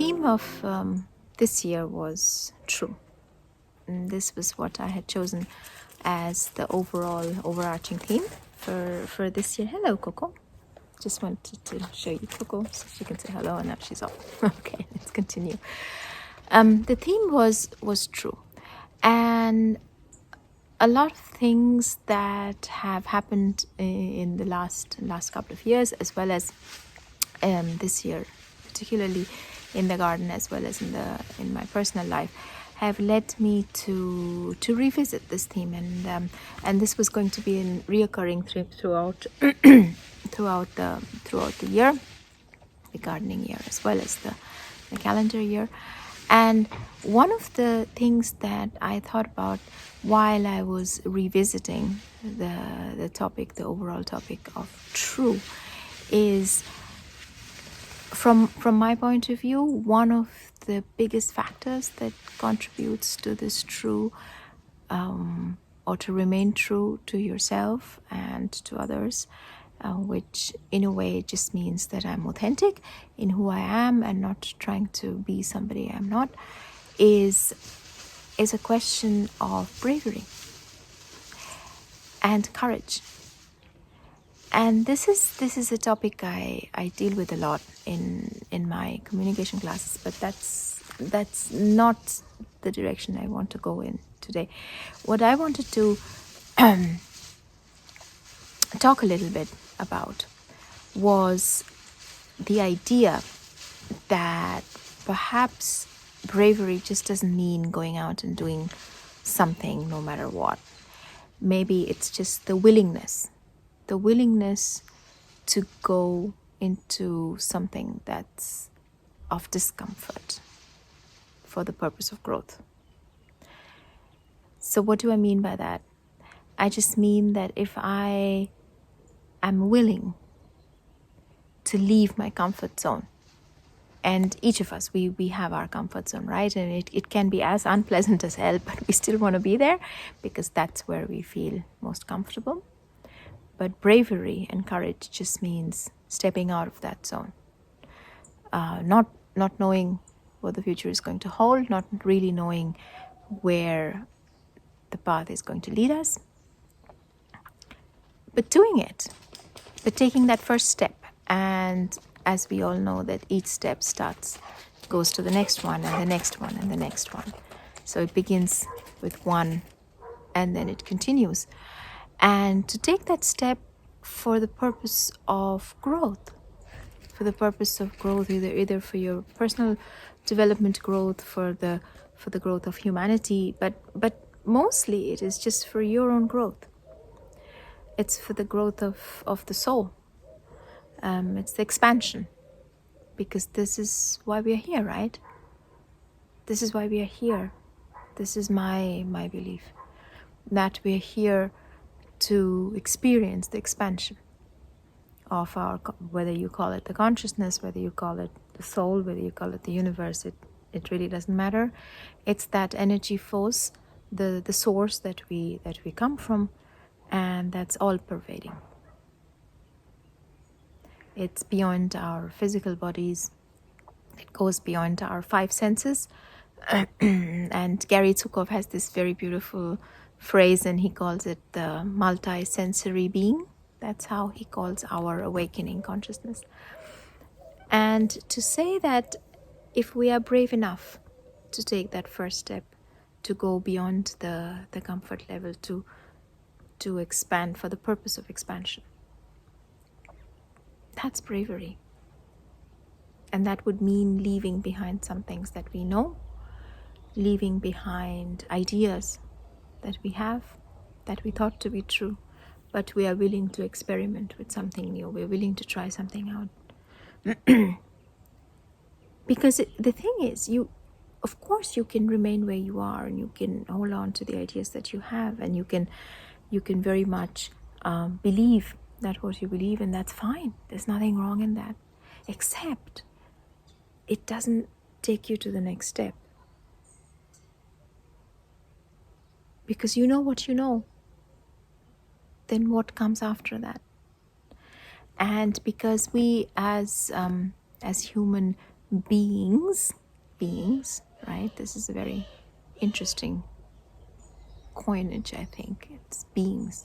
theme of this year was true. And this was what I had chosen as the overarching theme for this year. Hello, Coco. Just wanted to show you Coco so she can say hello, and now she's off. Okay, let's continue. The theme was true, and a lot of things that have happened in the last couple of years, as well as this year, particularly in the garden as well as in my personal life, have led me to revisit this theme, and this was going to be a reoccurring theme throughout throughout the year, the gardening year as well as the calendar year. And one of the things that I thought about while I was revisiting the topic, the overall topic of true, is from my point of view, one of the biggest factors that contributes to this true, or to remain true to yourself and to others, which in a way just means that I'm authentic in who I am and not trying to be somebody I'm not, is a question of bravery and courage. And this is a topic I deal with a lot in my communication classes, but that's not the direction I want to go in today. What I wanted to talk a little bit about was the idea that perhaps bravery just doesn't mean going out and doing something no matter what. Maybe it's just the willingness to go into something that's of discomfort for the purpose of growth. So what do I mean by that? I just mean that if I am willing to leave my comfort zone, and each of us, we have our comfort zone, right? And it can be as unpleasant as hell, but we still want to be there because that's where we feel most comfortable. But bravery and courage just means stepping out of that zone, not knowing what the future is going to hold, not really knowing where the path is going to lead us, but doing it, but taking that first step. And as we all know, that each step goes to the next one and the next one and the next one. So it begins with one and then it continues. And to take that step for the purpose of growth, either for your personal development growth, for the growth of humanity, but mostly it is just for your own growth. It's for the growth of the soul. It's the expansion, because this is why we are here, right? This is why we are here. This is my belief, that we are here to experience the expansion of our, whether you call it the consciousness, whether you call it the soul, whether you call it the universe, it really doesn't matter. It's that energy force, the source that we come from, and that's all pervading. It's beyond our physical bodies. It goes beyond our five senses. And Gary Zukav has this very beautiful phrase, and he calls it the multi-sensory being. That's how he calls our awakening consciousness. And to say that if we are brave enough to take that first step, to go beyond the comfort level, to expand for the purpose of expansion, that's bravery. And that would mean leaving behind some things that we know, leaving behind ideas that we have, that we thought to be true, but we are willing to experiment with something new. We're willing to try something out. Because the thing is, of course you can remain where you are, and you can hold on to the ideas that you have, and you can very much believe that what you believe, and that's fine. There's nothing wrong in that, except it doesn't take you to the next step. Because you know what you know. Then what comes after that? And because we as human beings, right? This is a very interesting coinage, I think. It's beings.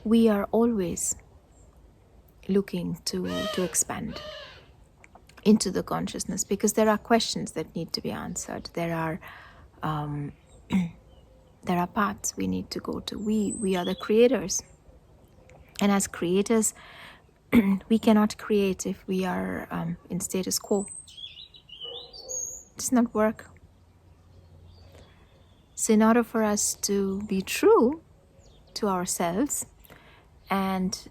We are always looking to expand into the consciousness, because there are questions that need to be answered. There are there are paths we need to go to. We are the creators, and as creators, we cannot create if we are in status quo. It does not work. So in order for us to be true to ourselves and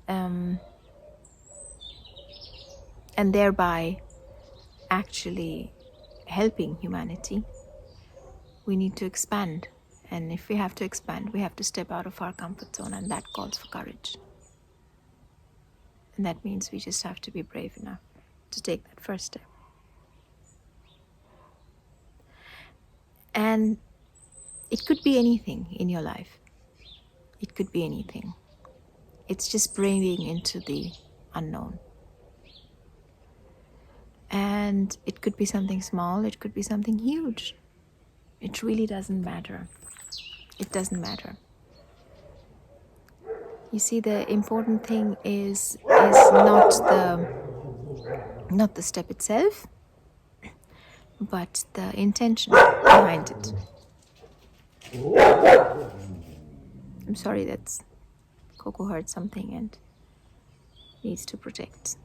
thereby actually helping humanity, we need to expand. And if we have to expand, we have to step out of our comfort zone, and that calls for courage. And that means we just have to be brave enough to take that first step. And it could be anything in your life. It could be anything. It's just braving into the unknown. And it could be something small, it could be something huge. It really doesn't matter. It doesn't matter. You see, the important thing is not the step itself, but the intention behind it. I'm sorry, that's Coco heard something and needs to protect.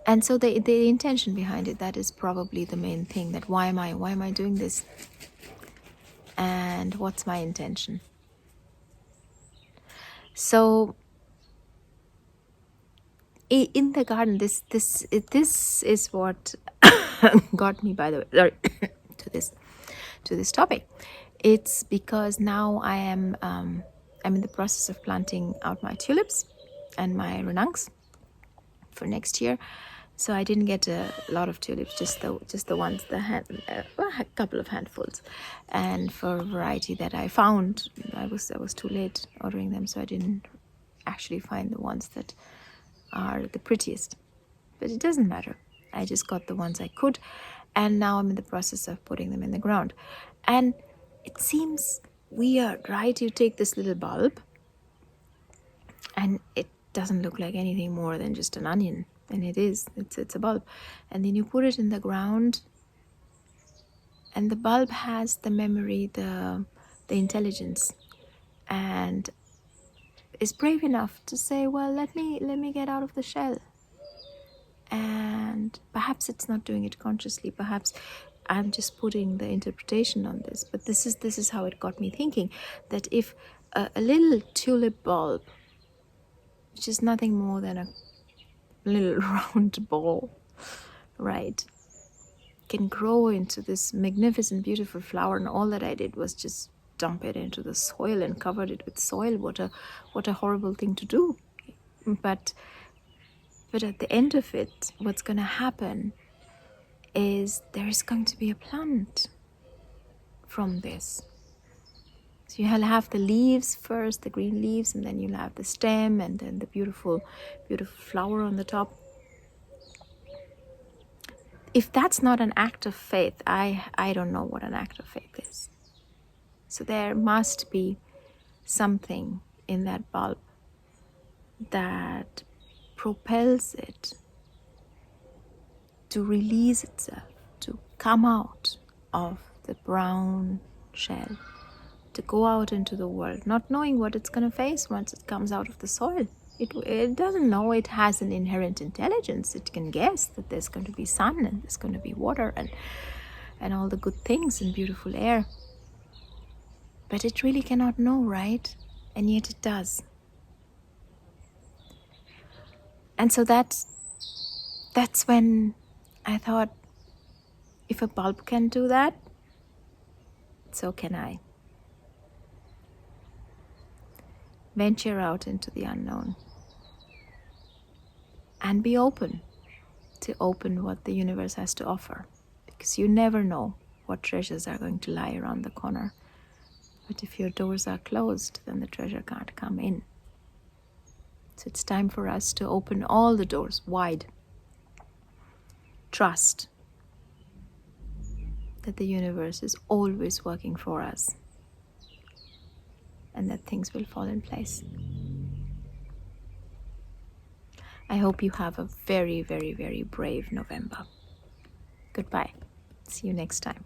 And so the intention behind it, that is probably the main thing. That why am I doing this? And what's my intention? So in the garden, this is what got me, by the way, to this topic. It's because now I'm in the process of planting out my tulips and my renuncs for next year. So I didn't get a lot of tulips, just the ones, a couple of handfuls. And for a variety that I found, I was too late ordering them, so I didn't actually find the ones that are the prettiest. But it doesn't matter. I just got the ones I could, and now I'm in the process of putting them in the ground. And it seems weird, right? You take this little bulb, and it doesn't look like anything more than just an onion. And it's a bulb. And then you put it in the ground, and the bulb has the memory, the intelligence, and is brave enough to say, well, let me get out of the shell. And perhaps it's not doing it consciously, perhaps I'm just putting the interpretation on this, but this is how it got me thinking, that if a little tulip bulb, which is nothing more than a little round ball, right, can grow into this magnificent, beautiful flower, and all that I did was just dump it into the soil and covered it with soil. What a horrible thing to do. But at the end of it, what's going to happen is there is going to be a plant from this. So you'll have the leaves first, the green leaves, and then you'll have the stem, and then the beautiful, beautiful flower on the top. If that's not an act of faith, I don't know what an act of faith is. So there must be something in that bulb that propels it to release itself, to come out of the brown shell, to go out into the world, not knowing what it's going to face once it comes out of the soil. It doesn't know. It has an inherent intelligence. It can guess that there's going to be sun, and there's going to be water, and all the good things, and beautiful air. But it really cannot know, right? And yet it does. And so that's when I thought, if a bulb can do that, so can I. Venture out into the unknown and be open to open what the universe has to offer, because you never know what treasures are going to lie around the corner. But if your doors are closed, then the treasure can't come in. So it's time for us to open all the doors wide. Trust that the universe is always working for us and that things will fall in place. I hope you have a very, very, very brave November. Goodbye. See you next time.